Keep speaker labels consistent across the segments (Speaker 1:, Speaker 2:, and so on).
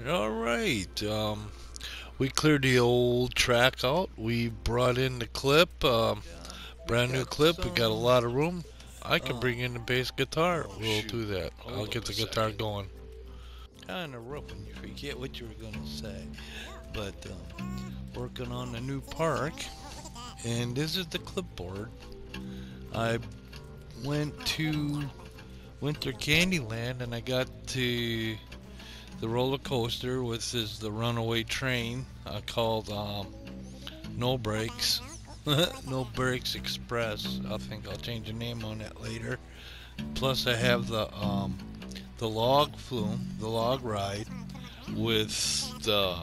Speaker 1: All right. We cleared the old track out. We brought in the clip,
Speaker 2: We
Speaker 1: brand new
Speaker 2: got
Speaker 1: clip. We got a
Speaker 2: some.
Speaker 1: lot of room. I can
Speaker 2: Uh,
Speaker 1: bring in the bass guitar.
Speaker 2: oh
Speaker 1: We'll
Speaker 2: shoot.
Speaker 1: do that. I'll
Speaker 2: Hold
Speaker 1: get
Speaker 2: up
Speaker 1: the
Speaker 2: a
Speaker 1: guitar
Speaker 2: second.
Speaker 1: going.
Speaker 2: Kind of rough when you forget what you were gonna say. But working on the new park, and this is the clipboard. I went to Winter Candyland and I got to the roller coaster, which is the runaway train called No Brakes. No Brakes Express. I think I'll change the name on that later. Plus, I have the log flume, the log ride with the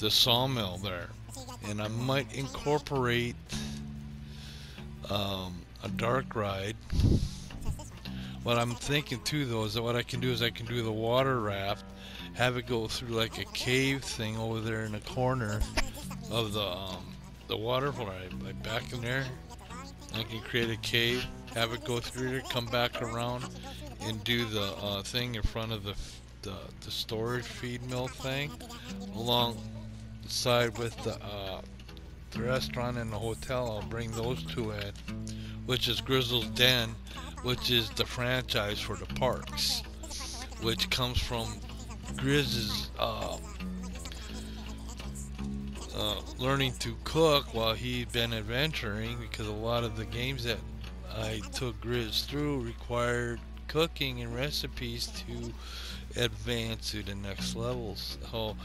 Speaker 2: sawmill there, and I might incorporate a dark ride. What I'm thinking too, though, is that what I can do is I can do the water raft, have it go through like a cave thing over there in the corner of the waterfall right back in there. I can create a cave, have it go through there, come back around, and do the thing in front of the storage feed mill thing, alongside with the restaurant and the hotel. I'll bring those two in, which is Grizzle's Den, which is the franchise for the parks, which comes from Grizz's learning to cook while he'd been adventuring, because a lot of the games that I took Grizz through required cooking and recipes to advance to the next levels. So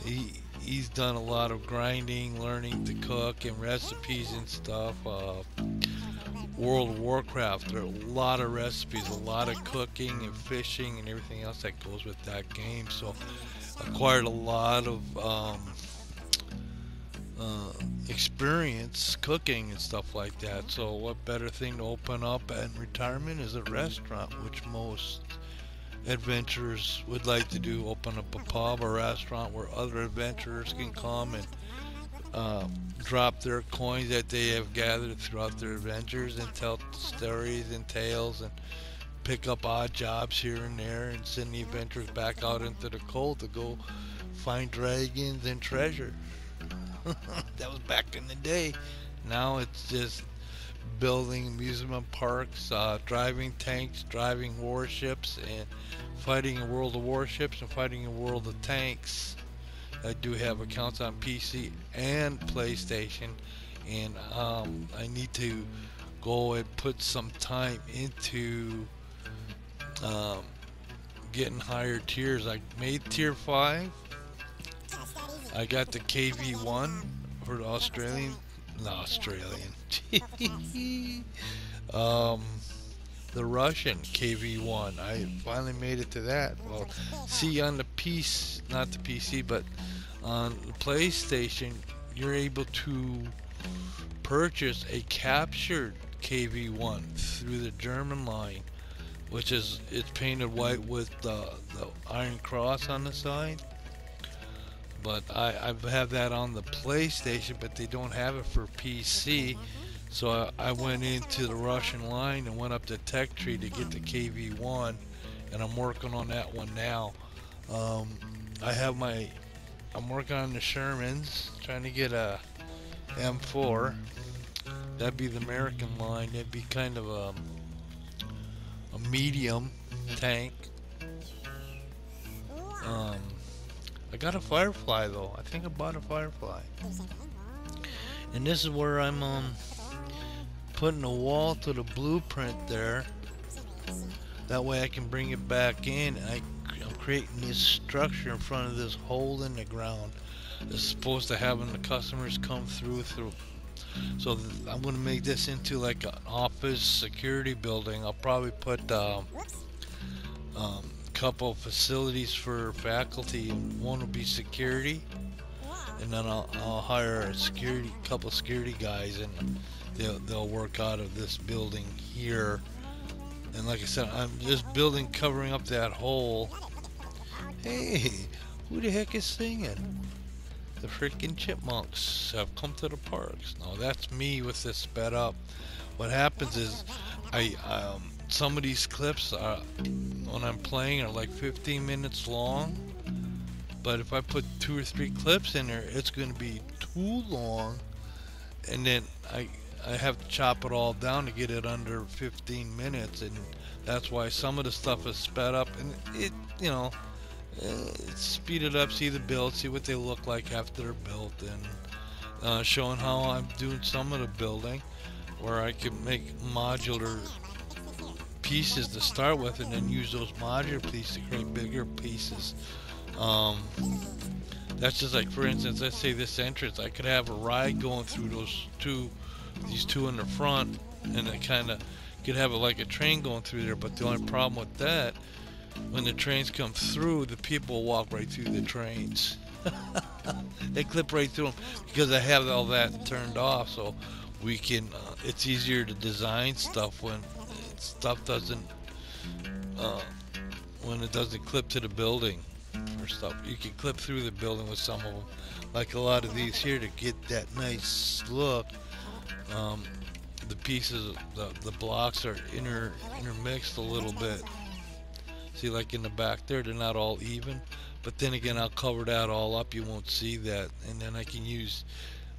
Speaker 2: he's done a lot of grinding, learning to cook and recipes and stuff. World of Warcraft, there are a lot of recipes, a lot of cooking and fishing and everything else that goes with that game. So acquired a lot of uh, experience cooking and stuff like that. So, what better thing to open up in retirement is a restaurant, which most adventurers would like to do. Open up a pub or restaurant where other adventurers can come and uh, drop their coins that they have gathered throughout their adventures and tell stories and tales and pick up odd jobs here and there and send the adventurers back out into the cold to go find dragons and treasure. That was back in the day. Now it's just building amusement parks, driving tanks, driving warships, and fighting in World of Warships and fighting in World of Tanks. I do have accounts on PC and PlayStation, and I need to go and put some time into um, getting higher tiers. I made tier 5. I got the KV1 for the Australian, not Australian, um, the Russian KV1. I finally made it to that. Well, see on the PC, not the PC, but on the PlayStation, you're able to purchase a captured KV1 through the German line, which is it's painted white with the Iron Cross on the side. But I have that on the PlayStation, but they don't have it for PC. So I went into the Russian line and went up to Tech Tree to get the KV1, and I'm working on that one now. Um, I have my I'm working on the Shermans, trying to get a M4. That'd be the American line. It'd be kind of a medium tank. Um, I got a Firefly though. I think I bought a Firefly, and this is where I'm putting a wall to the blueprint there. That way I can bring it back in. I'm creating this structure in front of this hole in the ground. It's supposed to having the customers come through. So I'm gonna make this into like an office security building. I'll probably put couple of facilities for faculty. One will be security, and then I'll hire a couple security guys, and they'll work out of this building here. And like I said, I'm just building covering up that hole. Hey, who the heck is singing? The freaking chipmunks have come to the parks. No, that's me with this sped up. What happens is, I some of these clips are when I'm playing are like 15 minutes long, But if I put 2 or 3 clips in there, it's going to be too long, and then I have to chop it all down to get it under 15 minutes, and that's why some of the stuff is sped up, and it, you know, speed it up, see the build, see what they look like after they're built, and showing how I'm doing some of the building, where I can make modular pieces to start with, and then use those modular pieces to create bigger pieces. That's just like, for instance, let's say this entrance, I could have a ride going through these two in the front, and I kind of could have it like a train going through there. But the only problem with that, when the trains come through, the people walk right through the trains. They clip right through them because I have all that turned off, so we can. It's easier to design stuff when stuff doesn't, when it doesn't clip to the building or stuff. You can clip through the building with some of them, like a lot of these here, to get that nice look. The pieces, the blocks are intermixed a little bit. See, like in the back there, they're not all even. But then again, I'll cover that all up. You won't see that. And then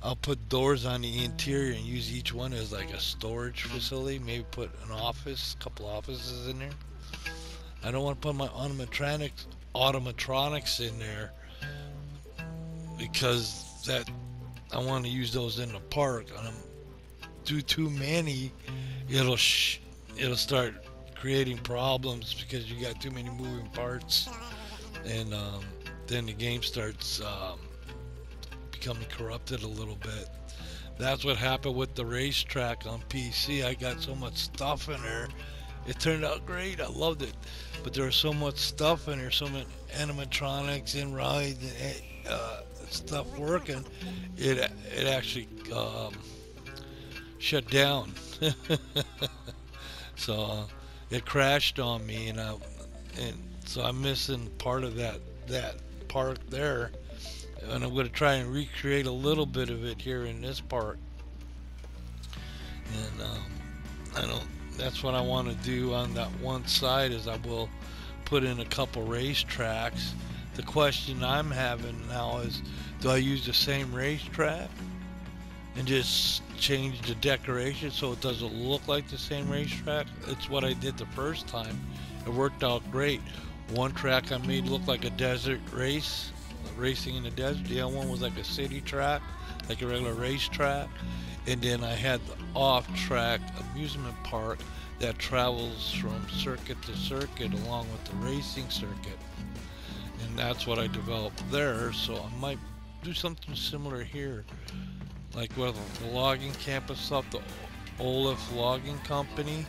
Speaker 2: I'll put doors on the interior and use each one as like a storage facility. Maybe put an office, a couple offices in there. I don't want to put my automatronics in there because I want to use those in the park. Do too many, it'll start creating problems because you got too many moving parts, and then the game starts becoming corrupted a little bit. That's what happened with the racetrack on PC. I got so much stuff in there. It turned out great. I loved it, but there was so much stuff in there, so many animatronics and rides and stuff working. It actually shut down. So it crashed on me, and so I'm missing part of that park there, and I'm going to try and recreate a little bit of it here in this park. And that's what I want to do on that one side, is I will put in a couple racetracks. The question I'm having now is, do I use the same racetrack and just change the decoration so it doesn't look like the same racetrack? It's what I did the first time. It worked out great. One track I made look like a desert race, racing in the desert. The other one was like a city track, like a regular racetrack. And then I had the off-track amusement park that travels from circuit to circuit along with the racing circuit. And that's what I developed there. So I might do something similar here. Like with the logging campus stuff, the Olaf Logging Company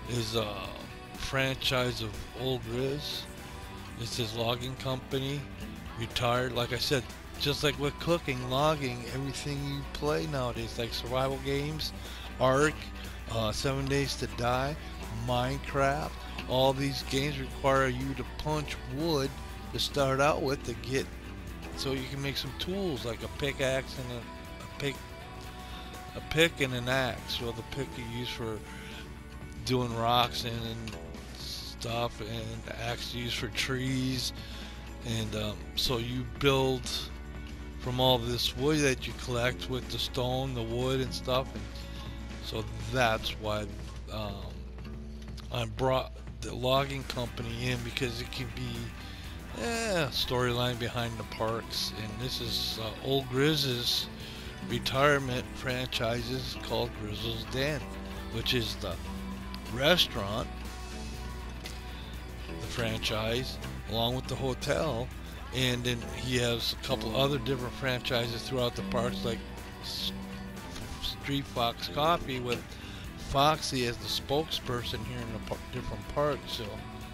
Speaker 2: is a franchise of Old Grizz. It's his logging company, retired. Like I said, just like with cooking, logging, everything you play nowadays, like survival games, Ark, 7 Days to Die, Minecraft, all these games require you to punch wood to start out with to get, so you can make some tools like a pickaxe and a pick and an axe. So the pick you use for doing rocks and stuff, and the axe you use for trees. And so you build from all this wood that you collect with the stone, the wood and stuff. And so that's why I brought the logging company in, because it can be storyline behind the parks. And this is Old Grizz's retirement franchises called Grizzle's Den, which is the restaurant, the franchise, along with the hotel. And then he has a couple other different franchises throughout the parks, like Street Fox Coffee, with Foxy as the spokesperson here in the different parks. So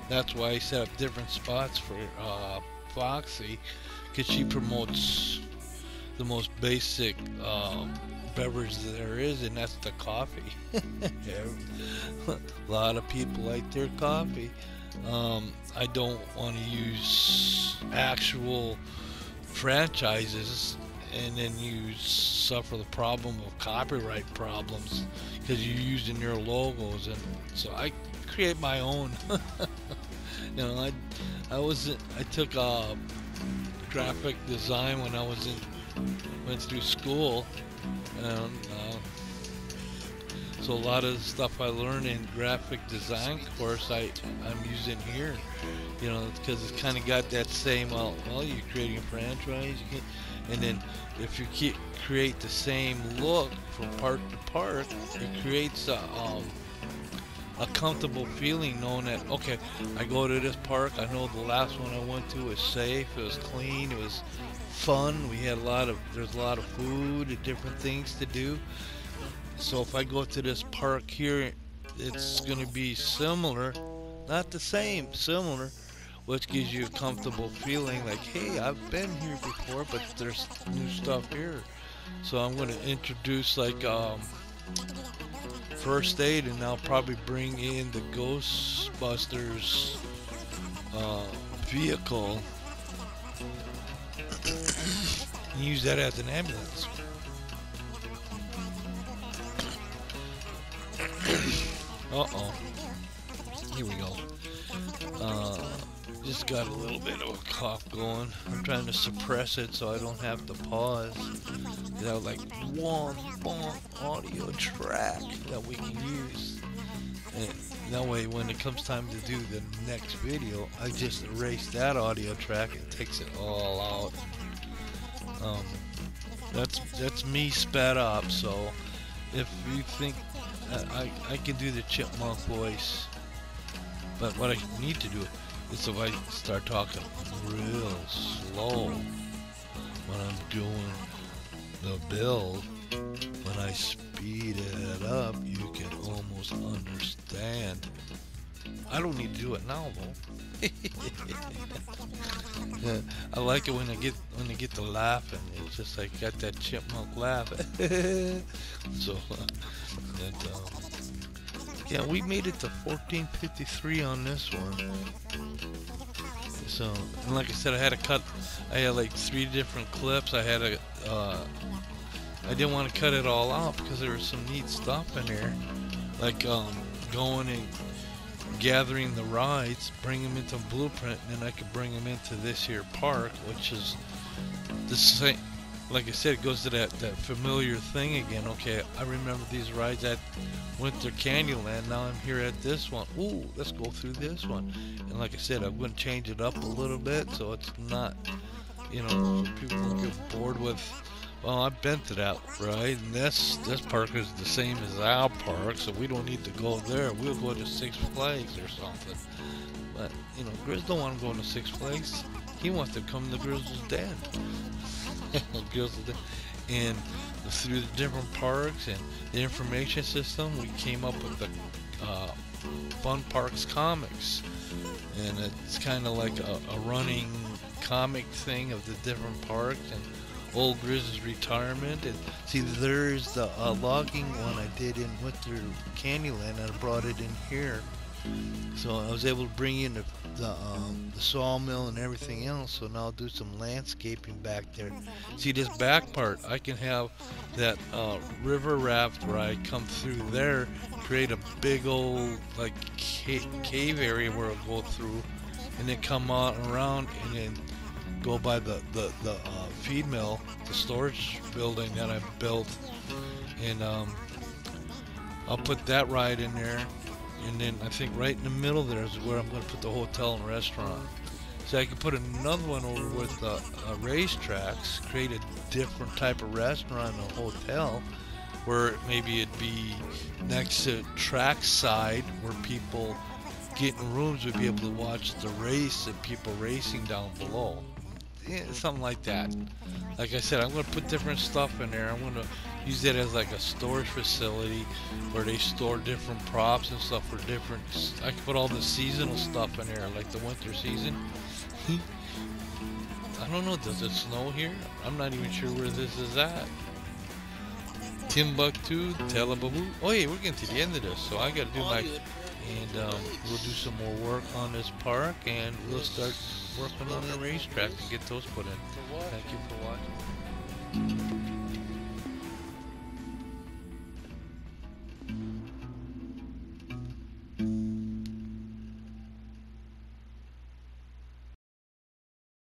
Speaker 2: that's why he set up different spots for Foxy, because she promotes the most basic beverage there is, and that's the coffee. A lot of people like their coffee. I don't want to use actual franchises and then you suffer the problem of copyright problems because you're using their logos. And so I create my own. You know, I took graphic design when I went through school, and so a lot of the stuff I learned in graphic design course I'm using here, you know, because it's kind of got that same, well, you're creating a franchise, and then if you create the same look from park to park, it creates a comfortable feeling knowing that, okay, I go to this park, I know the last one I went to was safe, it was clean, it was fun, there's a lot of food and different things to do. So if I go to this park here, it's going to be similar, not the same, similar, which gives you a comfortable feeling like, hey, I've been here before, but there's new stuff here. So I'm going to introduce like first aid, and I'll probably bring in the Ghostbusters vehicle and use that as an ambulance. Uh-oh. Here we go. Just got a little bit of a cough going. I'm trying to suppress it so I don't have to pause. You know, like one audio track that we can use. And that way when it comes time to do the next video, I just erase that audio track and takes it all out. That's me sped up, so if you think I can do the chipmunk voice, but what I need to do is if I start talking real slow when I'm doing the build, when I speed it up, you can almost understand. I don't need to do it now though. Yeah, I like it when I get to laughing. It's just like got that chipmunk laugh. So yeah, we made it to 1453 on this one. So, and like I said, I had like 3 different clips. I didn't want to cut it all out because there was some neat stuff in there, like going and gathering the rides, bring them into Blueprint, and then I could bring them into this here park, which is the same. Like I said, it goes to that familiar thing again. Okay, I remember these rides at Winter Candyland. Now I'm here at this one. Ooh, let's go through this one. And like I said, I'm going to change it up a little bit so it's not, you know, so people don't get bored with, well, I've been to that ride, and this park is the same as our park, so we don't need to go there. We'll go to Six Flags or something. But, you know, Grizz don't want to go to Six Flags. He wants to come to Grizzle's Den. And through the different parks and the information system, we came up with the Fun Parks comics, and it's kind of like a running comic thing of the different parks and old Grizz's retirement. And see, there's the logging one I did in Winter Candyland, and I brought it in here. So I was able to bring in the sawmill and everything else. So now I'll do some landscaping back there. See, this back part, I can have that river raft where I come through there, create a big old like cave area where I'll go through, and then come on around and then go by the feed mill, the storage building that I built, and I'll put that ride in there. And then I think right in the middle there is where I'm going to put the hotel and restaurant. So I can put another one over with the racetracks, create a different type of restaurant and a hotel, where maybe it'd be next to trackside where people getting rooms would be able to watch the race and people racing down below. Yeah, something like that. Like I said, I'm going to put different stuff in there. I'm going to use it as like a storage facility where they store different props and stuff for different. I can put all the seasonal stuff in there, like the winter season. I don't know, does it snow here? I'm not even sure where this is at. Timbuktu, Tel Aviv. Oh yeah, we're getting to the end of this, so I got to do my. And we'll do some more work on this park, and we'll start working on the racetrack to get those put in. Thank you for watching.